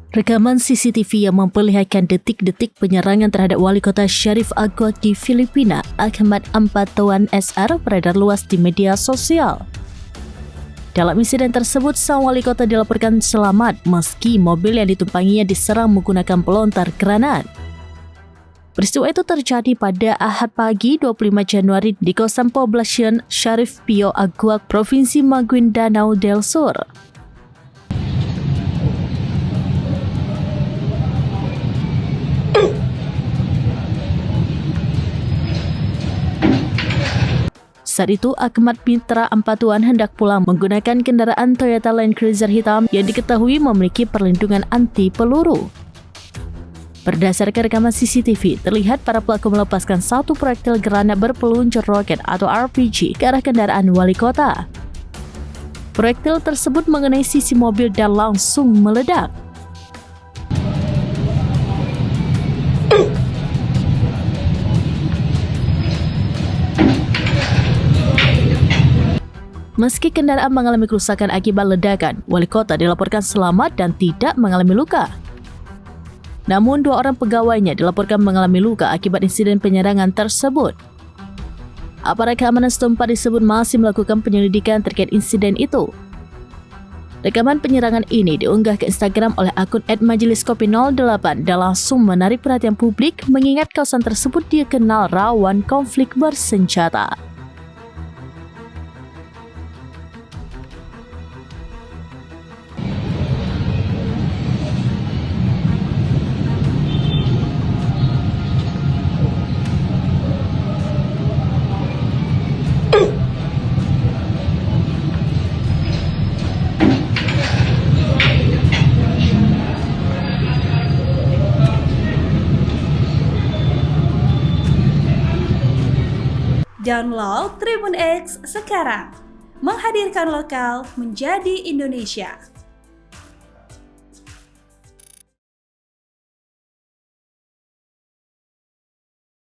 Rekaman CCTV yang memperlihatkan detik-detik penyerangan terhadap Wali Kota Sharif Aguak di Filipina, Ahmad Ampatuan SR, beredar luas di media sosial. Dalam insiden tersebut, sang wali kota dilaporkan selamat meski mobil yang ditumpanginya diserang menggunakan pelontar granat. Peristiwa itu terjadi pada Ahad pagi 25 Januari di kawasan Poblacion Sharif Pio Aguak, Provinsi Maguindanao del Sur. Saat itu, Ahmad Mitra Ampatuan hendak pulang menggunakan kendaraan Toyota Land Cruiser hitam yang diketahui memiliki perlindungan anti peluru. Berdasarkan rekaman CCTV, terlihat para pelaku melepaskan satu proyektil granat berpeluncur roket atau RPG ke arah kendaraan wali kota. Proyektil tersebut mengenai sisi mobil dan langsung meledak. Meski kendaraan mengalami kerusakan akibat ledakan, wali kota dilaporkan selamat dan tidak mengalami luka. Namun, 2 orang pegawainya dilaporkan mengalami luka akibat insiden penyerangan tersebut. Aparat keamanan setempat disebut masih melakukan penyelidikan terkait insiden itu. Rekaman penyerangan ini diunggah ke Instagram oleh akun @majeliskopi08 dan langsung menarik perhatian publik mengingat kawasan tersebut dikenal rawan konflik bersenjata. Download Tribun X sekarang, menghadirkan lokal menjadi Indonesia.